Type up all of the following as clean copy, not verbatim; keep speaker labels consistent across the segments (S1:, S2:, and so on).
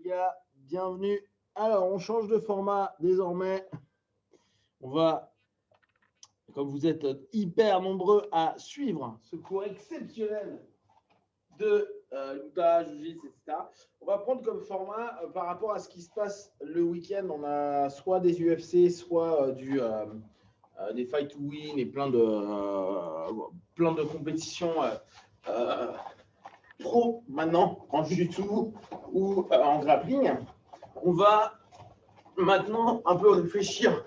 S1: gars, bienvenue. Alors, on change de format désormais. On va, comme vous êtes hyper nombreux à suivre ce cours exceptionnel de luta, jiu-jitsu, etc., on va prendre comme format par rapport à ce qui se passe le week-end. On a soit des UFC, soit des fight to win et plein de compétitions pro maintenant en jiu-jitsu ou en grappling. On va maintenant un peu réfléchir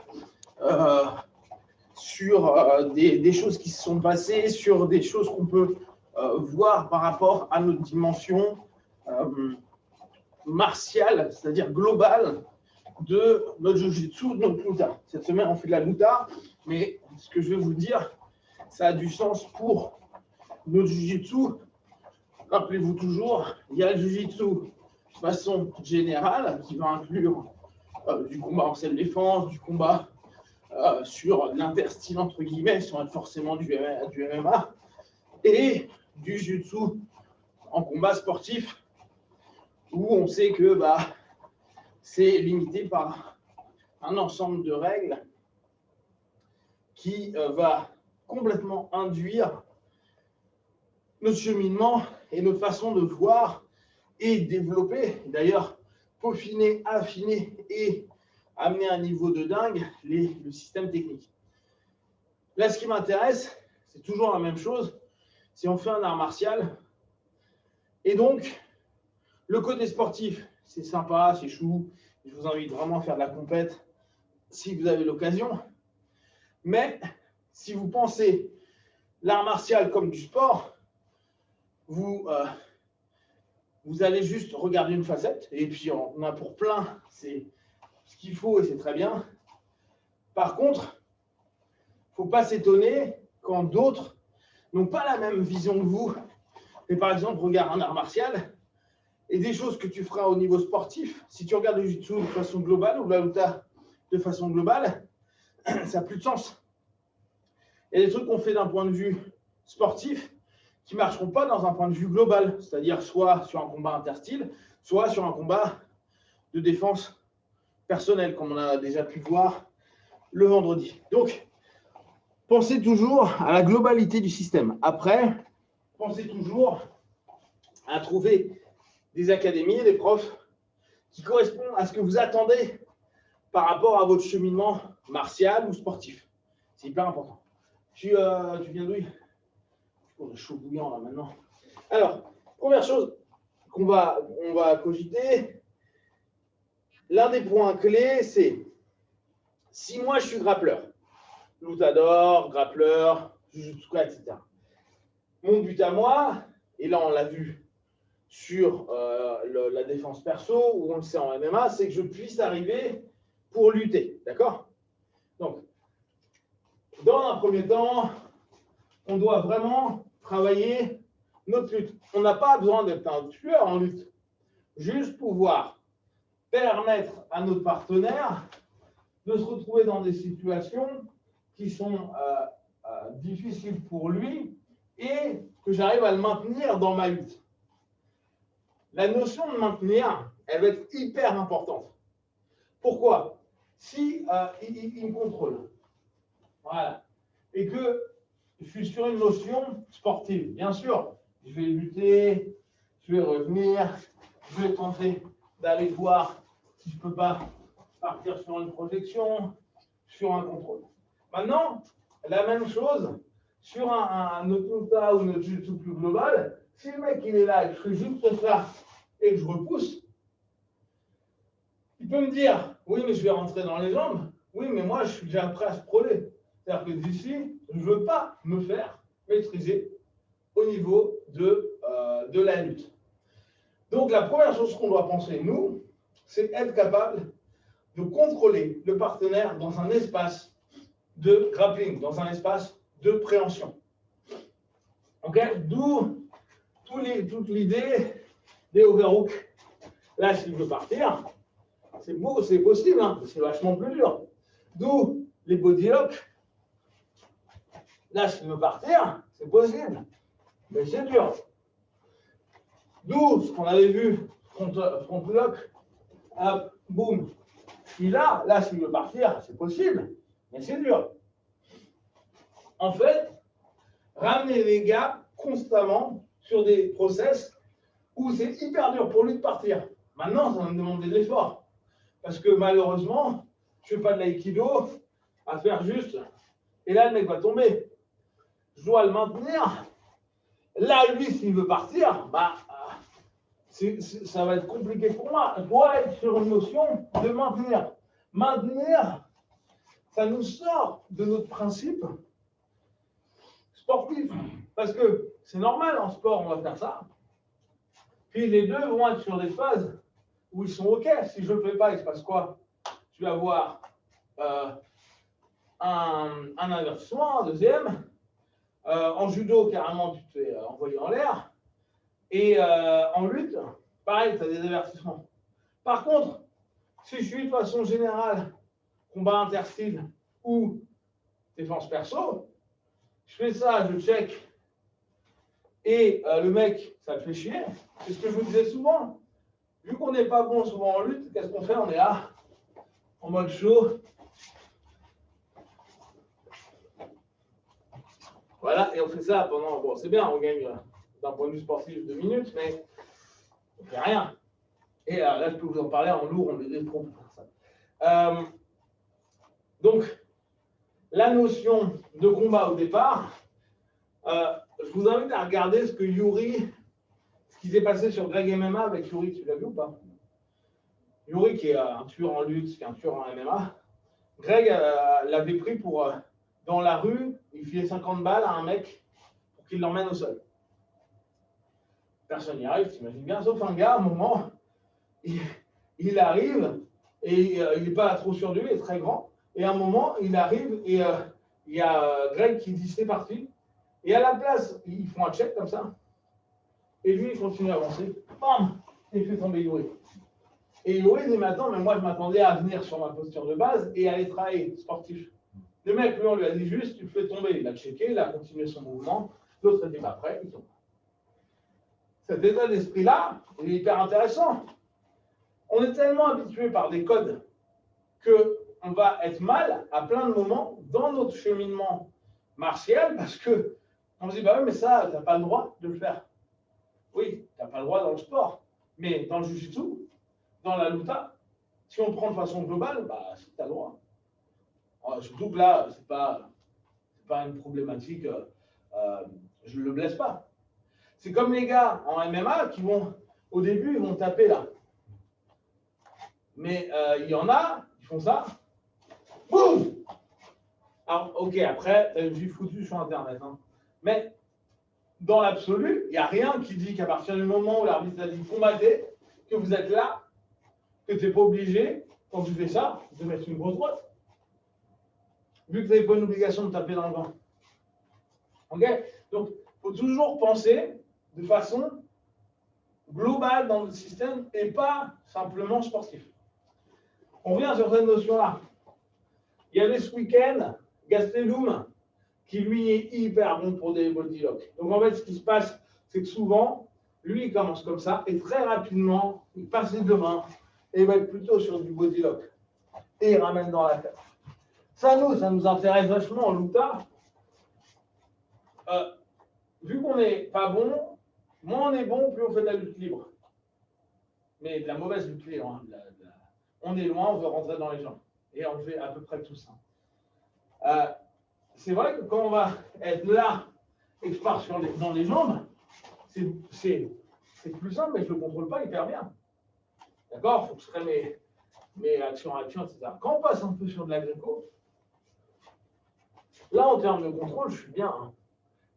S1: sur des choses qui se sont passées, sur des choses qu'on peut voir par rapport à notre dimension martiale, c'est-à-dire globale de notre jiu-jitsu, de notre luta. Cette semaine, on fait de la luta, mais ce que je vais vous dire, ça a du sens pour notre jiu-jitsu. Rappelez-vous toujours, il y a le jiu-jitsu de façon générale qui va inclure du combat en self-défense, du combat sur l'interstyle entre guillemets, sans être forcément du MMA, et du jiu-jitsu en combat sportif où on sait que c'est limité par un ensemble de règles qui va complètement induire notre cheminement et notre façon de voir et développer, d'ailleurs peaufiner, affiner et amener à un niveau de dingue le système technique. Là, ce qui m'intéresse, c'est toujours la même chose, c'est on fait un art martial et donc le côté sportif, c'est sympa, c'est chou, je vous invite vraiment à faire de la compète si vous avez l'occasion, mais si vous pensez l'art martial comme du sport, vous allez juste regarder une facette, et puis on a pour plein, c'est ce qu'il faut et c'est très bien. Par contre, il ne faut pas s'étonner quand d'autres n'ont pas la même vision que vous. Et par exemple, regarde un art martial, et des choses que tu feras au niveau sportif, si tu regardes le jiu-jitsu de façon globale ou la luta de façon globale, ça n'a plus de sens. Il y a des trucs qu'on fait d'un point de vue sportif qui ne marcheront pas dans un point de vue global, c'est-à-dire soit sur un combat interstyle, soit sur un combat de défense personnelle, comme on a déjà pu voir le vendredi. Donc, pensez toujours à la globalité du système. Après, pensez toujours à trouver des académies et des profs qui correspondent à ce que vous attendez par rapport à votre cheminement martial ou sportif. C'est hyper important. Tu viens d'où? On est chaud bouillant là maintenant. Alors, première chose on va cogiter, l'un des points clés, c'est si moi je suis grappleur, lutador, grappleur, jujutsu, etc. Mon but à moi, et là on l'a vu sur la défense perso, ou on le sait en MMA, c'est que je puisse arriver pour lutter, d'accord? Donc, dans un premier temps, on doit vraiment travailler notre lutte. On n'a pas besoin d'être un tueur en lutte. Juste pouvoir permettre à notre partenaire de se retrouver dans des situations qui sont difficiles pour lui et que j'arrive à le maintenir dans ma lutte. La notion de maintenir, elle va être hyper importante. Pourquoi? Si il me contrôle, voilà, et que je suis sur une notion sportive, bien sûr, je vais lutter, je vais revenir, je vais tenter d'aller voir si je ne peux pas partir sur une projection, sur un contrôle. Maintenant, la même chose sur notre luta ou notre jiu-jitsu plus global. Si le mec il est là et que je fais juste ça et que je repousse, il peut me dire oui, mais je vais rentrer dans les jambes. Oui, mais moi je suis déjà prêt à se prôler. C'est-à-dire que d'ici, je ne veux pas me faire maîtriser au niveau de la lutte. Donc la première chose qu'on doit penser, nous, c'est être capable de contrôler le partenaire dans un espace de grappling, dans un espace de préhension. Okay? D'où toute l'idée des overhooks. Là, s'il veut partir, c'est beau, c'est possible, hein, c'est vachement plus dur. D'où les bodylocks. Là, s'il veut partir, c'est possible, mais c'est dur. D'où ce qu'on avait vu front lock hop, boum. Là, s'il veut partir, c'est possible, mais c'est dur. En fait, ramener les gars constamment sur des process où c'est hyper dur pour lui de partir. Maintenant, ça va me demander de l'effort. Parce que malheureusement, je ne fais pas de l'aïkido à faire juste. Et là, le mec va tomber. Je dois le maintenir. Là, lui, s'il veut partir, ça va être compliqué pour moi. Je dois être sur une notion de maintenir. Maintenir, ça nous sort de notre principe sportif. Parce que c'est normal, en sport, on va faire ça. Puis les deux vont être sur des phases où ils sont OK. Si je ne le fais pas, il se passe quoi? Tu vas avoir un avertissement, un deuxième. En judo, carrément, tu te fais envoyer en l'air. Et en lutte, pareil, tu as des avertissements. Par contre, si je suis de façon générale, combat interstyle ou défense perso, je fais ça, je check. Et le mec, ça le fait chier. C'est ce que je vous disais souvent. Vu qu'on n'est pas bon souvent en lutte, qu'est-ce qu'on fait? On est là, en mode chaud. Voilà, et on fait ça pendant... Bon, c'est bien, on gagne d'un point de vue sportif 2 minutes, mais on ne fait rien. Et là, je peux vous en parler en lourd, on est trop pour faire ça. Donc, la notion de combat au départ, je vous invite à regarder ce qui s'est passé sur Greg MMA avec Yuri, tu l'as vu ou pas? Yuri qui est un tueur en lutte, qui est un tueur en MMA. Greg l'avait pris pour, dans la rue, il filait 50 balles à un mec pour qu'il l'emmène au sol. Personne n'y arrive, t'imagines bien, sauf un gars, à un moment, il arrive, et il n'est pas trop sûr de lui, il est très grand, et à un moment, il arrive, et il y a Greg qui dit c'est parti, et à la place, ils font un check comme ça, et lui, il continue à avancer, bam, et il fait tomber Yuri. Et Yuri dit, mais attends, mais moi, je m'attendais à venir sur ma posture de base et à aller travailler sportif. Le mec, lui, on lui a dit juste, tu le fais tomber. Il a checké, il a continué son mouvement. L'autre était pas prêt, il tombe. Cet état d'esprit-là, il est hyper intéressant. On est tellement habitué par des codes qu'on va être mal à plein de moments dans notre cheminement martial parce qu'on se dit, bah oui, mais ça, tu n'as pas le droit de le faire. Oui, tu n'as pas le droit dans le sport. Mais dans le jiu-jitsu, dans la luta, si on prend de façon globale, si tu as le droit. Surtout que là, ce n'est pas une problématique, je ne le blesse pas. C'est comme les gars en MMA qui vont, au début, ils vont taper là. Mais il y en a, ils font ça. Boum! Alors, ok, après, j'ai foutu sur Internet. Hein. Mais dans l'absolu, il n'y a rien qui dit qu'à partir du moment où l'arbitre a dit combattez, que vous êtes là, que tu n'es pas obligé, quand tu fais ça, de mettre une grosse droite. Vu que tu n'avais pas une obligation de taper dans le vent. Ok? Donc, il faut toujours penser de façon globale dans le système et pas simplement sportif. On revient sur cette notion-là. Il y avait ce week-end Gastelum qui, lui, est hyper bon pour des body locks. Donc, en fait, ce qui se passe, c'est que souvent, lui, il commence comme ça et très rapidement, il passe les deux mains et il va être plutôt sur du body lock. Et il ramène dans la tête. Ça nous intéresse vachement en luta. Vu qu'on n'est pas bon, moins on est bon, plus on fait de la lutte libre. Mais de la mauvaise lutte libre. Hein, on est loin, on veut rentrer dans les jambes. Et on fait à peu près tout ça. C'est vrai que quand on va être là et que je pars dans les jambes, c'est plus simple, mais je ne le contrôle pas hyper bien. D'accord? Il faut que je crée mes actions, etc. Quand on passe un peu sur de l'agrico, là, en termes de contrôle, je suis bien. Hein.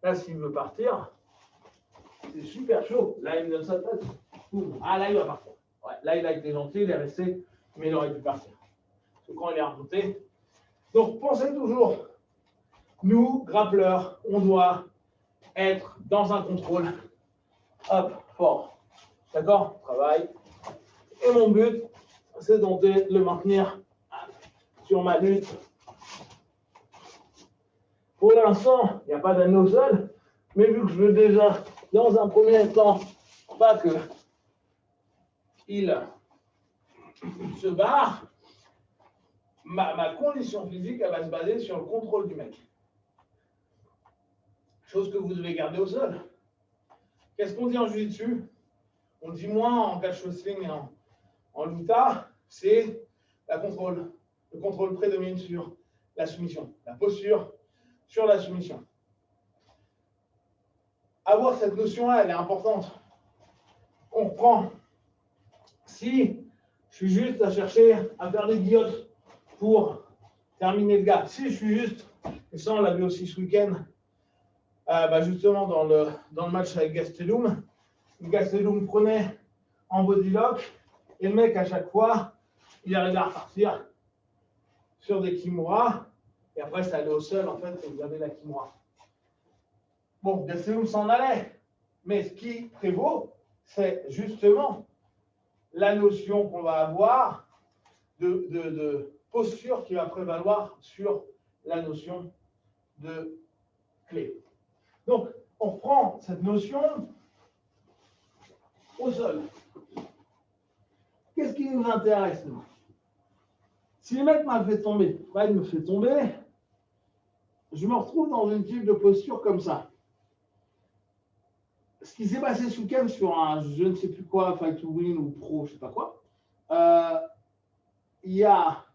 S1: Là, s'il veut partir, c'est super chaud. Là, il me donne sa tête. Ah, là, il va partir. Ouais, là, il a été gentil, il est resté, mais il aurait pu partir. Parce que quand il est remonté. Donc, pensez toujours, nous, grappleurs, on doit être dans un contrôle. Hop, fort. D'accord? Travail. Et mon but, c'est de le maintenir sur ma lutte. Pour l'instant, il n'y a pas d'anneau seul, mais vu que je veux déjà, dans un premier temps, pas qu'il se barre, ma condition physique, elle va se baser sur le contrôle du mec. Chose que vous devez garder au sol. Qu'est-ce qu'on dit en jiu-jitsu? On dit moins en catch wrestling et en luta, c'est le contrôle prédomine sur la soumission, la posture sur la soumission. Avoir cette notion-là, elle est importante. On reprend. Si je suis juste à chercher à faire des guillottes pour terminer le gars, si je suis juste, et ça on l'a vu aussi ce week-end, justement dans le match avec Gastelum, Gastelum prenait en bodylock et le mec à chaque fois, il arrivait à repartir sur des Kimura et après ça allait au sol en fait et vous avez la Kimura. Bon, Gastelum s'en allait, mais ce qui prévaut, c'est justement la notion qu'on va avoir de posture qui va prévaloir sur la notion de clé. Donc, on prend cette notion au sol. Qu'est-ce qui nous intéresse, nous? Si le mec m'a fait tomber, il me fait tomber, je me retrouve dans une type de posture comme ça. Ce qui s'est passé ce week-end sur un, je ne sais plus quoi, Fight to Win ou Pro, je ne sais pas quoi, il y a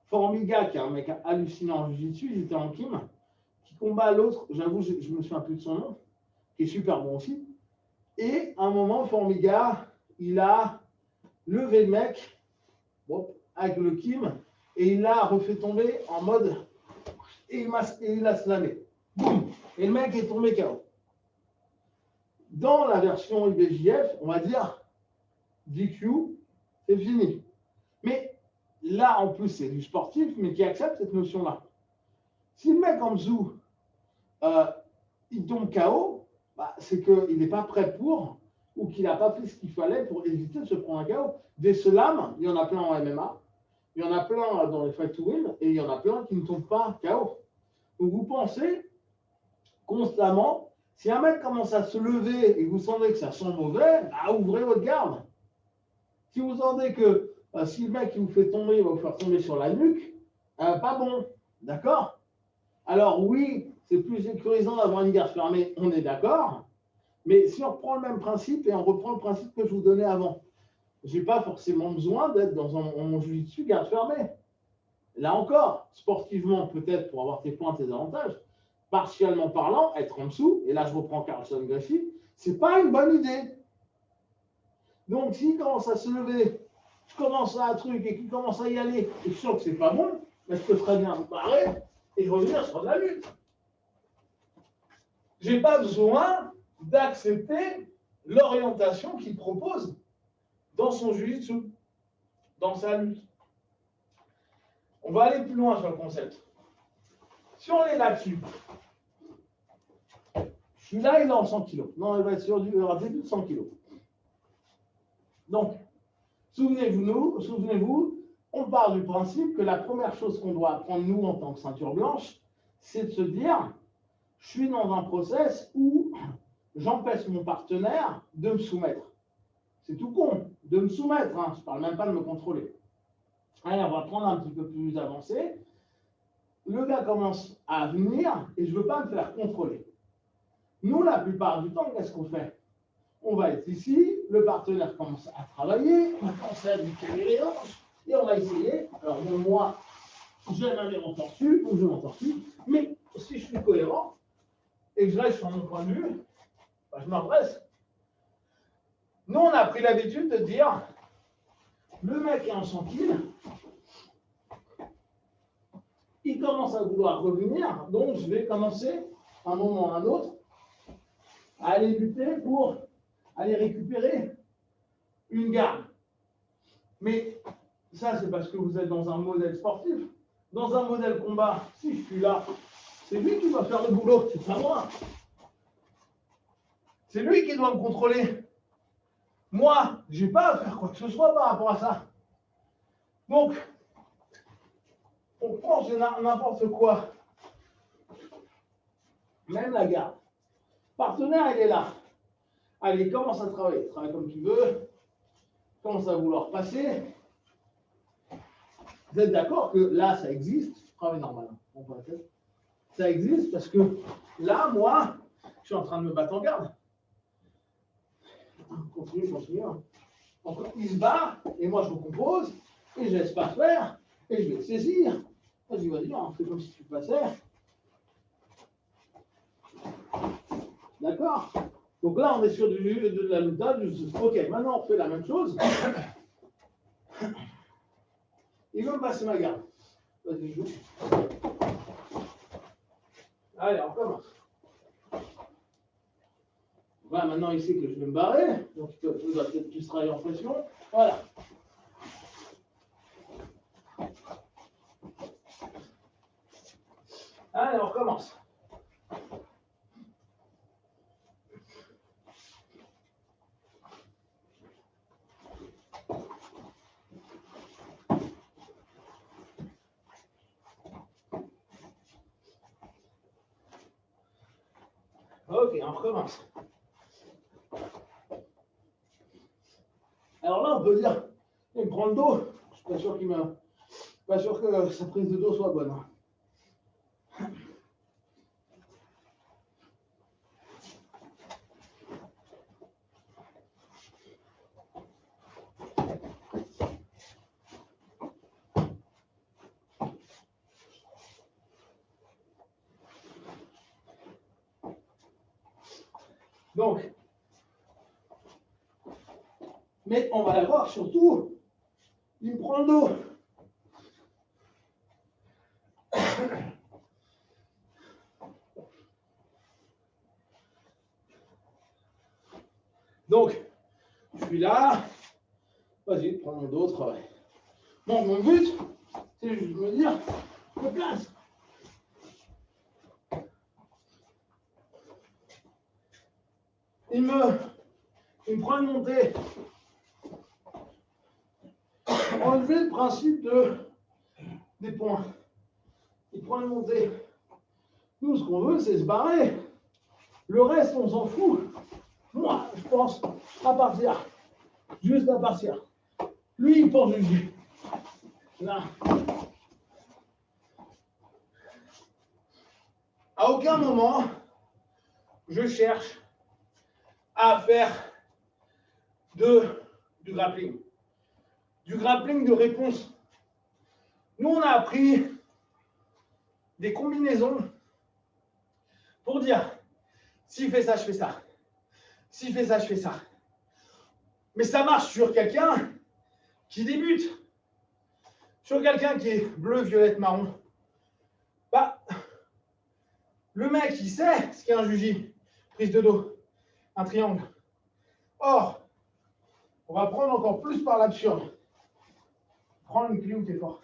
S1: Formiga, qui est un mec hallucinant en jiu-jitsu, il était en Kim, qui combat l'autre, j'avoue, je ne me souviens plus de son nom, qui est super bon aussi. Et à un moment, Formiga, il a levé le mec avec le Kim et il l'a refait tomber en mode et il a slamé. Boum. Et le mec est tombé KO. Dans la version IBJF, on va dire DQ, c'est fini. Mais là, en plus, c'est du sportif, mais qui accepte cette notion-là. Si le mec en dessous, il tombe KO, c'est qu'il n'est pas prêt pour, ou qu'il n'a pas fait ce qu'il fallait pour éviter de se prendre un KO. Des slams, il y en a plein en MMA, il y en a plein dans les Fight to Win, et il y en a plein qui ne tombent pas KO. Donc vous pensez constamment, si un mec commence à se lever et vous sentez que ça sent mauvais, ouvrez votre garde. Si vous sentez que si le mec qui vous fait tomber, il va vous faire tomber sur la nuque, pas bon, d'accord? Alors oui, c'est plus sécurisant d'avoir une garde fermée, on est d'accord, mais si on reprend le même principe et on reprend le principe que je vous donnais avant, je n'ai pas forcément besoin d'être dans mon jiu-jitsu garde fermée. Là encore, sportivement, peut-être pour avoir tes points, tes avantages, partiellement parlant, être en dessous, et là je reprends Carlson Gracie, c'est pas une bonne idée. Donc s'il commence à se lever, je commence à un truc et qu'il commence à y aller, et je sens que c'est pas bon, mais je peux très bien me barrer et revenir sur de la lutte. J'ai pas besoin d'accepter l'orientation qu'il propose dans son jiu-jitsu, dans sa lutte. On va aller plus loin sur le concept. Si on est là-dessus, celui-là, il est en 100 kg. Non, il va être sur du début de 100 kg. Donc, souvenez-vous, on part du principe que la première chose qu'on doit apprendre, nous, en tant que ceinture blanche, c'est de se dire, je suis dans un process où j'empêche mon partenaire de me soumettre. C'est tout con, de me soumettre, hein. Je ne parle même pas de me contrôler. Allez, on va prendre un petit peu plus avancé. Le gars commence à venir et je ne veux pas me faire contrôler. Nous, la plupart du temps, qu'est-ce qu'on fait? On va être ici, le partenaire commence à travailler, on va commencer à décaler les hanches et on va essayer. Alors, bon, moi, j'aime aller en tortue, donc je m'en tortue, mais si je suis cohérent et que je reste sur mon point de vue, je m'adresse. Nous, on a pris l'habitude de dire le mec est en 100 kg, il commence à vouloir revenir, donc je vais commencer, à un moment ou à un autre, à aller lutter pour aller récupérer une garde. Mais ça, c'est parce que vous êtes dans un modèle sportif. Dans un modèle combat, si je suis là, c'est lui qui doit faire le boulot, c'est pas moi. C'est lui qui doit me contrôler. Moi, je n'ai pas à faire quoi que ce soit par rapport à ça. Donc, on prend n'importe quoi. Même la garde. Partenaire, il est là. Allez, commence à travailler. Travaille comme tu veux. Commence à vouloir passer. Vous êtes d'accord que là, ça existe? Travail normal. On voit la tête. Ça existe parce que là, moi, je suis en train de me battre en garde. Continue, je continue. Donc, il se bat, et moi, je recompose, et je laisse pas faire, et je vais le saisir. Vas-y, vas-y, on fait comme si tu passais. D'accord? Donc là, on est sur de la luta. Ok, maintenant, on fait la même chose. Il veut me passer ma garde. Vas-y, joue. Allez, on commence. Voilà, maintenant, il sait que je vais me barrer. Donc, il doit peut-être plus travailler en pression. Voilà. Allez, on recommence. Ok, on recommence. Alors là, on peut dire, il me prend le dos. Je suis pas sûr pas sûr que sa prise de dos soit bonne. Donc, mais on va la voir surtout, il me prend le dos. Donc, je suis là, vas-y, prends mon dos, travaille. Bon, mon but, c'est juste de me dire, je me place. Il me prend une montée. Enlever le principe des points. Il prend une montée. Nous, ce qu'on veut, c'est se barrer. Le reste, on s'en fout. Moi, je pense à partir. Juste à partir. Lui, il pense juste. Là. À aucun moment, je cherche à faire du grappling. Du grappling de réponse. Nous, on a appris des combinaisons pour dire, s'il fait ça, je fais ça. S'il fait ça, je fais ça. Mais ça marche sur quelqu'un qui débute. Sur quelqu'un qui est bleu, violette, marron. Bah, le mec, il sait ce qu'est un juji. Prise de dos. Un triangle. Or, on va prendre encore plus par l'absurde. Prends une clé où t'es fort.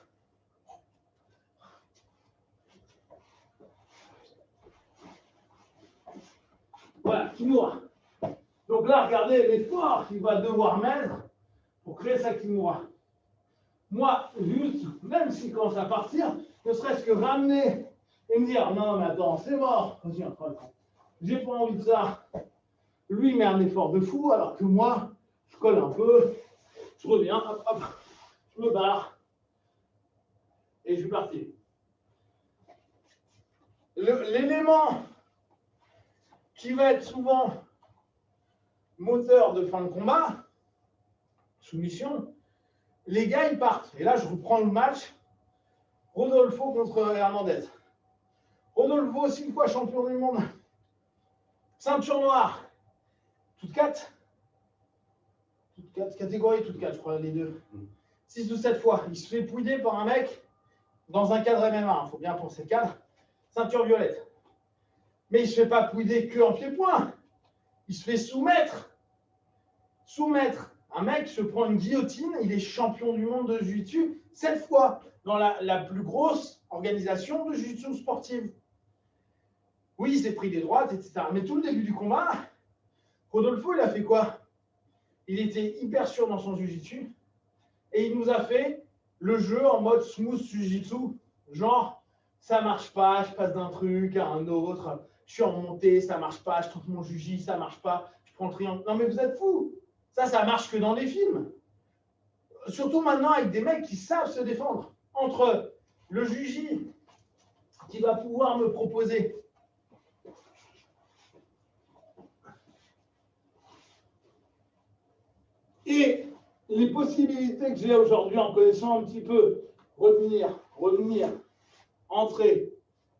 S1: Voilà, Kimura. Donc là, regardez l'effort qu'il va devoir mettre pour créer sa Kimura. Moi, juste, même s'il commence à partir, ne serait-ce que ramener et me dire, non, mais attends, c'est mort. Vas-y, j'ai pas envie de ça. Lui, il met un effort de fou, alors que moi, je colle un peu, je reviens, hop, hop, je me barre, et je suis parti. L'élément qui va être souvent moteur de fin de combat, soumission, les gars, ils partent. Et là, je reprends le match, Rodolfo contre Hernandez. Rodolfo, 6 fois champion du monde, ceinture noire, toutes 4 catégories, toutes 4, je crois, les deux. 6 ou 7 fois. Il se fait pouider par un mec dans un cadre MMA. Il faut bien penser le cadre. Ceinture violette. Mais il ne se fait pas pouider que en pied-point. Il se fait soumettre. Soumettre. Un mec se prend une guillotine. Il est champion du monde de jiu-jitsu 7 fois dans la plus grosse organisation de jiu-jitsu sportive. Oui, il s'est pris des droites, etc. Mais tout le début du combat, Rodolfo, il a fait quoi? Il était hyper sûr dans son jiu-jitsu et il nous a fait le jeu en mode smooth jiu-jitsu, genre ça marche pas, je passe d'un truc à un autre, je suis en montée, ça marche pas, je trouve mon jiu-jitsu, ça marche pas, je prends le triangle. Non mais vous êtes fous, ça marche que dans les films. Surtout maintenant avec des mecs qui savent se défendre. entre le juji qui va pouvoir me proposer et les possibilités que j'ai aujourd'hui en connaissant un petit peu, revenir, entrer,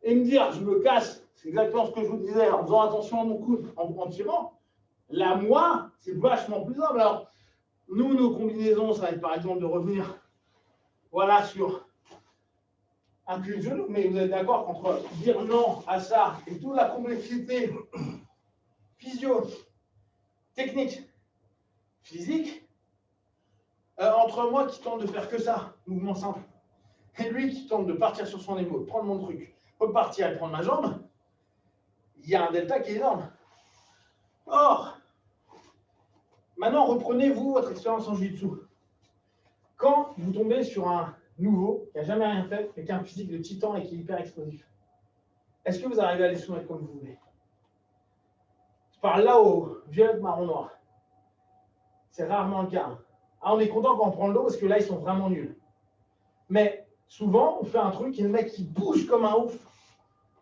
S1: et me dire, je me casse, c'est exactement ce que je vous disais, en faisant attention à mon coude, en tirant, là, moi, c'est vachement plus simple. Alors, nous, nos combinaisons, ça va être par exemple de revenir, voilà, sur un cul de genou, mais vous êtes d'accord qu'entre dire non à ça et toute la complexité physio, technique, physique, entre moi qui tente de faire que ça, mouvement simple, et lui qui tente de partir sur son épaule, prendre mon truc, repartir et prendre ma jambe, il y a un delta qui est énorme. Or, maintenant, reprenez-vous votre expérience en jiu-jitsu. Quand vous tombez sur un nouveau qui n'a jamais rien fait, mais qui a un physique de titan et qui est hyper explosif, est-ce que vous arrivez à les soumettre comme vous voulez? Je parle là au violet, marron, noir. C'est rarement le cas. Ah, on est content quand on prend le dos parce que là, ils sont vraiment nuls. Mais souvent, on fait un truc et le mec, il bouge comme un ouf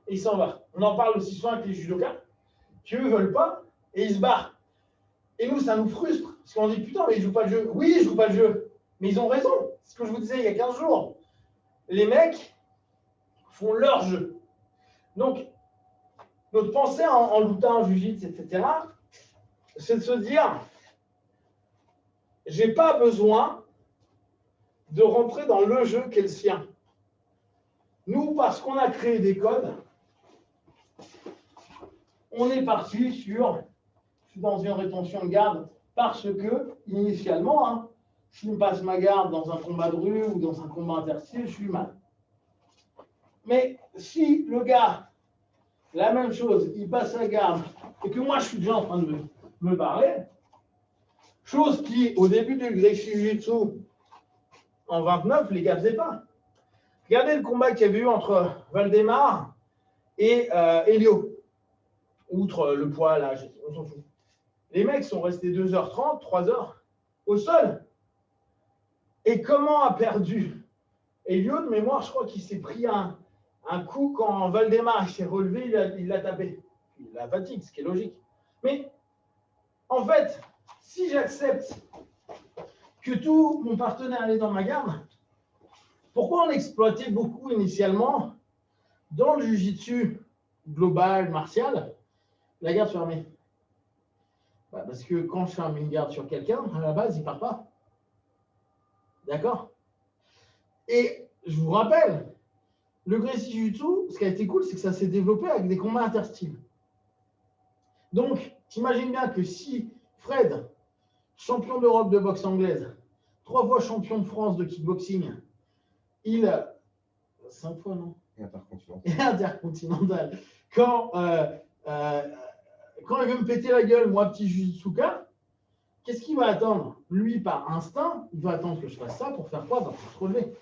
S1: et il s'en va. On en parle aussi souvent avec les judokas qui, eux, ne veulent pas et ils se barrent. Et nous, ça nous frustre parce qu'on dit putain, mais ils ne jouent pas le jeu. Oui, ils ne jouent pas le jeu. Mais ils ont raison. C'est ce que je vous disais il y a 15 jours. Les mecs font leur jeu. Donc, notre pensée en lutin, en jiu-jitsu, etc., c'est de se dire, je n'ai pas besoin de rentrer dans le jeu qui est le sien. Nous, parce qu'on a créé des codes, on est parti sur, je suis dans une rétention de garde, parce que, initialement, si je me passe ma garde dans un combat de rue ou dans un combat interstitiel, je suis mal. Mais si le gars, la même chose, il passe la garde et que moi je suis déjà en train de me barrer, chose qui, au début du Gracie Jiu-Jitsu, en 29, les gars ne faisaient pas. Regardez le combat qu'il y avait eu entre Valdemar et Elio. Outre le poids, l'âge, on s'en fout. Les mecs sont restés 2h30, 3h au sol. Et comment a perdu Elio de mémoire? Je crois qu'il s'est pris un coup quand Valdemar s'est relevé, il l'a tapé. Il la fatigue, ce qui est logique. Mais en fait, si j'accepte que tout mon partenaire est dans ma garde, pourquoi on exploitait beaucoup initialement dans le jiu-jitsu global, martial, la garde fermée? Parce que quand je ferme une garde sur quelqu'un, à la base, il ne part pas. D'accord? Et je vous rappelle, le Gracie Jiu-Jitsu, ce qui a été cool, c'est que ça s'est développé avec des combats interstyles. Donc, t'imagines bien que si Fred, champion d'Europe de boxe anglaise, 3 fois champion de France de kickboxing, il 5 fois, non? Et intercontinental. Quand il veut me péter la gueule, moi, petit Jujutsuka, qu'est-ce qu'il va attendre? Lui, par instinct, il va attendre que je fasse ça pour faire quoi? Pour se relever.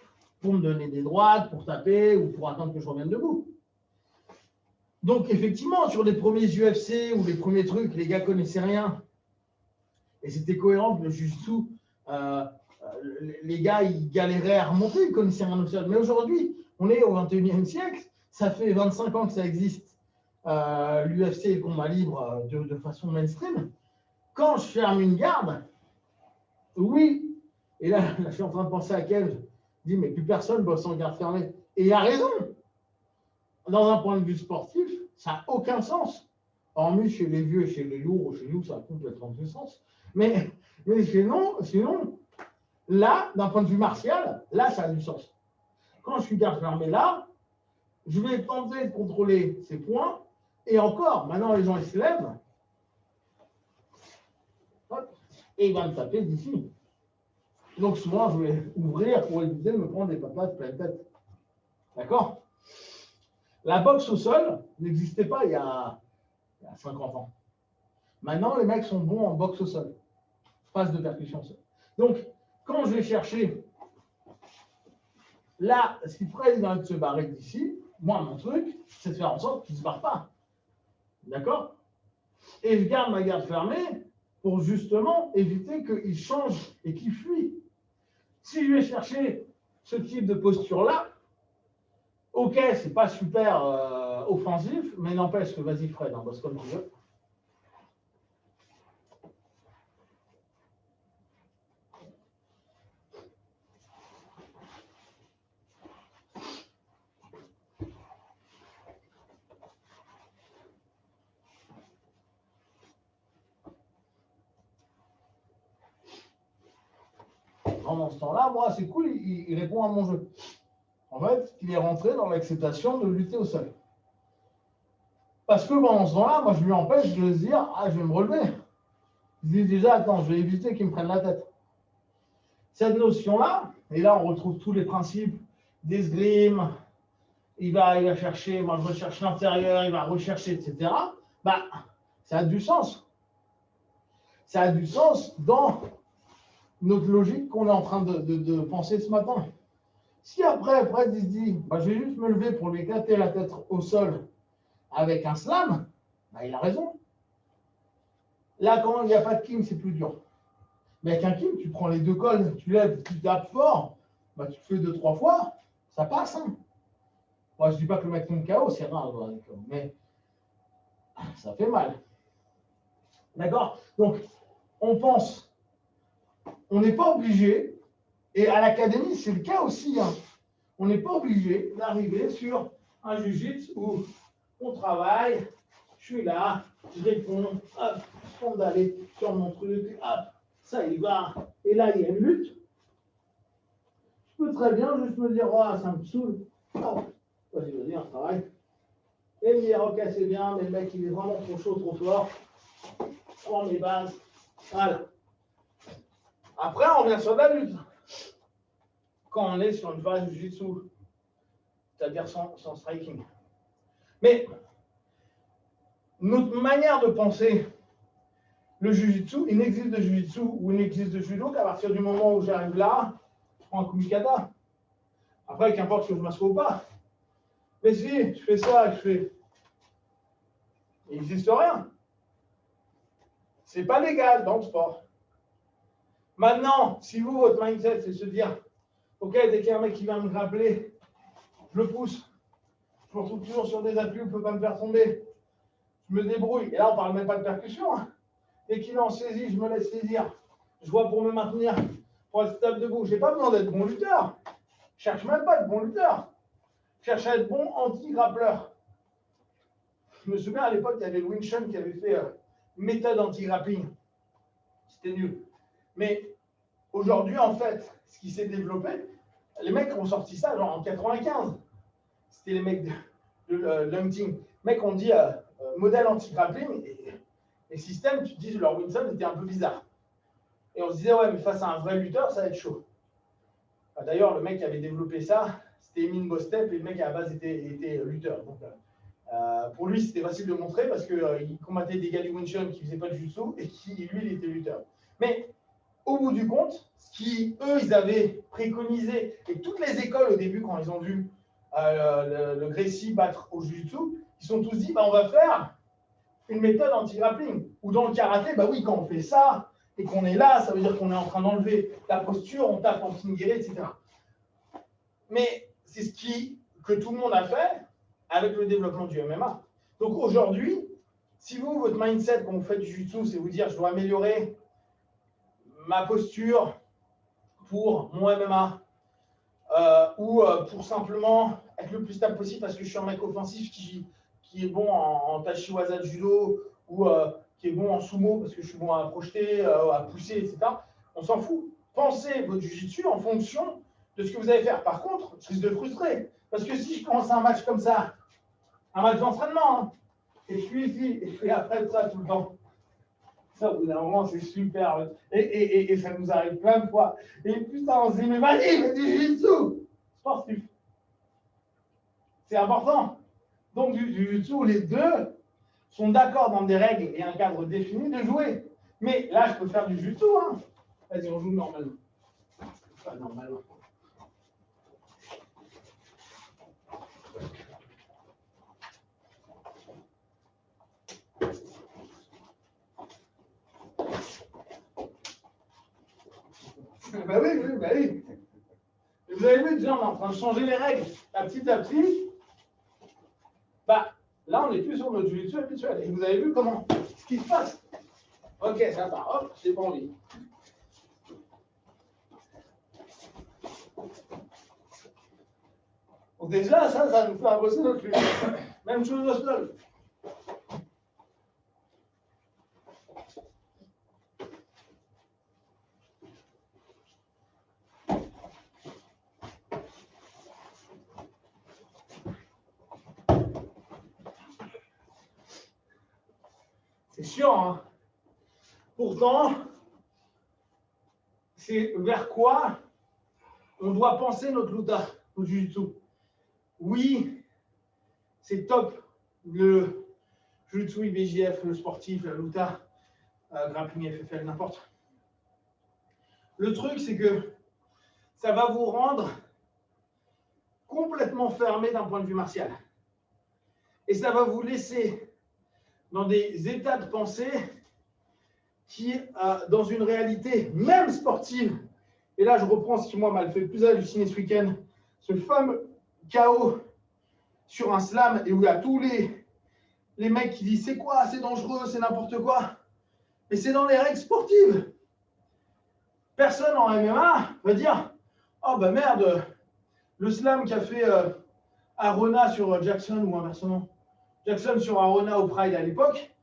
S1: Pour me donner des droites, pour taper ou pour attendre que je revienne debout. Donc, effectivement, sur les premiers UFC ou les premiers trucs, les gars ne connaissaient rien. Et c'était cohérent que le jiu-jitsu, les gars, ils galéraient à remonter, ils ne connaissaient rien au sol. Mais aujourd'hui, on est au 21e siècle, ça fait 25 ans que ça existe, l'UFC et le combat libre de façon mainstream. Quand je ferme une garde, oui, et là, je suis en train de penser à Kev, je dis, mais plus personne bosse en garde fermée. Et il a raison. Dans un point de vue sportif, ça n'a aucun sens. Hormis chez les vieux et chez les lourds, chez nous, ça a complètement de sens. Mais sinon, là, d'un point de vue martial, là, ça a du sens. Quand je suis garde fermée là, je vais tenter de contrôler ces points. Et encore, maintenant, les gens, ils se lèvent. Hop, et ils vont me taper d'ici. Donc, souvent, je vais ouvrir pour éviter de me prendre des papas de pleine tête. D'accord? La boxe au sol n'existait pas il y a 50 ans. Maintenant, les mecs sont bons en boxe au sol. Phase de percussion au sol. Donc, quand je vais chercher, là, si Fred est en train de se barrer d'ici, moi, mon truc, c'est de faire en sorte qu'il ne se barre pas. D'accord? Et je garde ma garde fermée pour justement éviter qu'il change et qu'il fuit. Si je vais chercher ce type de posture-là, ok, c'est pas super offensif, mais n'empêche que vas-y Fred, bosse comme tu veux. Pendant ce temps-là, moi, c'est cool, il répond à mon jeu. En fait, il est rentré dans l'acceptation de lutter au sol. Parce que pendant ce temps-là, moi, je lui empêche de se dire, ah, je vais me relever. Je dis déjà, attends, je vais éviter qu'il me prenne la tête. Cette notion-là, et là, on retrouve tous les principes d'esgrime, il va chercher, moi, je recherche l'intérieur, il va rechercher, etc. Bah, ça a du sens. Ça a du sens dans notre logique qu'on est en train de penser ce matin. Si après, Fred, il se dit, bah, je vais juste me lever pour lui éclater la tête au sol avec un slam, bah, il a raison. Là, quand il n'y a pas de king, c'est plus dur. Mais avec un king, tu prends les deux cols, tu lèves, tu tapes fort, bah, tu fais 2-3 fois, ça passe. Hein. Moi, je ne dis pas que le mec tombe KO, c'est rare, mais ça fait mal. D'accord? Donc, on pense, on n'est pas obligé, et à l'académie, c'est le cas aussi, hein, on n'est pas obligé d'arriver sur un jiu-jitsu où on travaille, je suis là, je réponds, hop, je tente d'aller sur mon truc, hop, ça y va, et là, il y a une lutte. Je peux très bien juste me dire, oh, ça me saoule, hop, vas-y, on travaille. Et me dire, ok, c'est bien, mais le mec, il est vraiment trop chaud, trop fort. Je prends mes bases, voilà. Après, on vient sur la lutte. Quand on est sur une phase jiu-jitsu, c'est-à-dire sans striking. Mais notre manière de penser le jiu-jitsu, il n'existe de jiu-jitsu ou il n'existe de judo qu'à partir du moment où j'arrive là, je prends un kumikata. Après, qu'importe si je m'assois ou pas. Mais si je fais ça, je fais. Il n'existe rien. C'est pas légal dans le sport. Maintenant, si vous, votre mindset, c'est se dire, ok, dès qu'il y a un mec qui vient me grappler, je le pousse. Je me retrouve toujours sur des appuis où il ne peut pas me faire tomber. Je me débrouille. Et là, on ne parle même pas de percussion. Hein. Dès qu'il en saisit, je me laisse saisir. Je vois pour me maintenir, pour être stable debout. Je n'ai pas besoin d'être bon lutteur. Je ne cherche même pas à être bon lutteur. Je cherche à être bon anti-grappleur. Je me souviens à l'époque, il y avait le Wing Chun qui avait fait méthode anti-grappling. C'était nul. Mais aujourd'hui, en fait, ce qui s'est développé, les mecs ont sorti ça genre en 95. C'était les mecs de Lungting. Les mecs ont dit modèle anti-grappling et système, tu te dis leur Wing Chun était un peu bizarre. Et on se disait, ouais, mais face à un vrai lutteur, ça va être chaud. D'ailleurs, le mec qui avait développé ça, c'était Emin Bostep, et le mec à la base était lutteur. Donc, pour lui, c'était facile de montrer parce qu'il combattait des gars du Wing Chun qui ne faisaient pas de jiu-jitsu et qui, lui, il était lutteur. Mais au bout du compte, ce qui, eux, ils avaient préconisé, et toutes les écoles au début, quand ils ont vu le Gracie battre au jiu-jitsu, ils sont tous dit, bah, on va faire une méthode anti-grappling. Ou dans le karaté, bah oui, quand on fait ça, et qu'on est là, ça veut dire qu'on est en train d'enlever la posture, on tape en kingiri, etc. Mais c'est que tout le monde a fait avec le développement du MMA. Donc aujourd'hui, si vous, votre mindset quand vous faites du jiu-jitsu, c'est vous dire je dois améliorer ma posture pour mon MMA ou pour simplement être le plus stable possible parce que je suis un mec offensif qui est bon en Tachiwaza de judo ou qui est bon en sumo parce que je suis bon à projeter, à pousser, etc. On s'en fout. Pensez votre jiu-jitsu en fonction de ce que vous allez faire. Par contre, je risque de frustrer. Parce que si je commence un match comme ça, un match d'entraînement, hein, et je suis ici, et je fais après ça tout le temps, ça, au bout d'un moment, c'est super. Et ça nous arrive plein de fois. Et putain, on se dit, mais vas-y, fais du jiu-jitsu sportif. C'est important. Donc, du jiu-jitsu, les deux sont d'accord dans des règles et un cadre défini de jouer. Mais là, je peux faire du jiu-jitsu. Hein. Vas-y, on joue normalement. Pas normalement. Bah oui. Vous Vous avez vu, déjà, on est en train de changer les règles à petit. Bah, là, on n'est plus sur notre jiu-jitsu habituel. Et vous avez vu comment ce qui se passe. Ok, ça part. Hop, j'ai pas envie. Donc déjà, ça nous fait avancer notre lutte. Même chose au sol. C'est chiant, hein. Pourtant, c'est vers quoi on doit penser notre luta, notre jiu-jitsu. Oui, c'est top, le jiu-jitsu, IBJF, le sportif, la luta, grappling, FFL, n'importe. Le truc, c'est que ça va vous rendre complètement fermé d'un point de vue martial. Et ça va vous laisser dans des états de pensée qui, dans une réalité même sportive, et là je reprends ce qui moi m'a fait le plus halluciner ce week-end, ce fameux KO sur un slam, et où il y a tous les mecs qui disent c'est quoi, c'est dangereux, c'est n'importe quoi, mais c'est dans les règles sportives. Personne en MMA va dire oh bah merde, le slam qu'a fait Arona sur Jackson, ou inversement Jackson sur Arona au Pride à l'époque,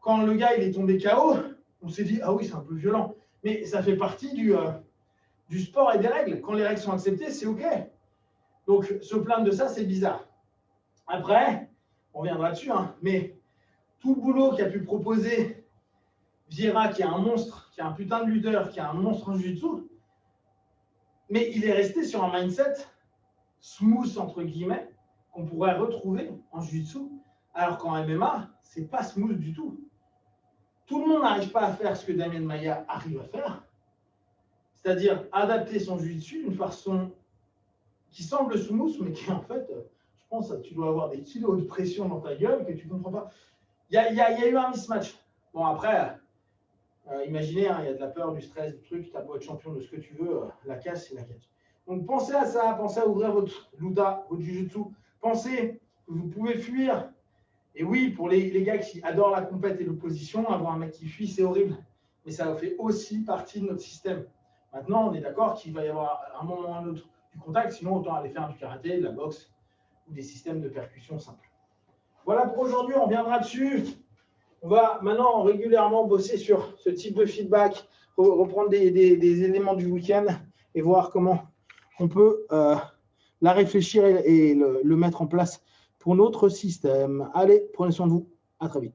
S1: quand le gars il est tombé KO, on s'est dit ah oui, c'est un peu violent, mais ça fait partie du sport et des règles. Quand les règles sont acceptées, c'est OK. Donc se plaindre de ça, c'est bizarre. Après, on reviendra dessus, hein, mais tout le boulot qu'a pu proposer Vieira, qui est un monstre, qui est un putain de lutteur, qui est un monstre en jiu-jitsu, mais il est resté sur un mindset smooth, entre guillemets, qu'on pourrait retrouver en jiu-jitsu, alors qu'en MMA, c'est pas smooth du tout. Tout le monde n'arrive pas à faire ce que Demian Maia arrive à faire, c'est-à-dire adapter son jiu-jitsu d'une façon qui semble smooth, mais qui en fait, je pense que tu dois avoir des kilos de pression dans ta gueule que tu ne comprends pas. Il y a eu un mismatch. Bon, après, imaginez, hein, il y a de la peur, du stress, du truc, tu as beau être champion de ce que tu veux, la casse, c'est la casse. Donc pensez à ça, pensez à ouvrir votre luta, votre jiu-jitsu. Pensez que vous pouvez fuir. Et oui, pour les gars qui adorent la compète et l'opposition, avoir un mec qui fuit, c'est horrible. Mais ça fait aussi partie de notre système. Maintenant, on est d'accord qu'il va y avoir un moment ou un autre du contact, sinon autant aller faire du karaté, de la boxe ou des systèmes de percussion simples. Voilà pour aujourd'hui, on reviendra dessus. On va maintenant régulièrement bosser sur ce type de feedback, reprendre des éléments du week-end et voir comment on peut la réfléchir et le mettre en place pour notre système. Allez, prenez soin de vous. À très vite.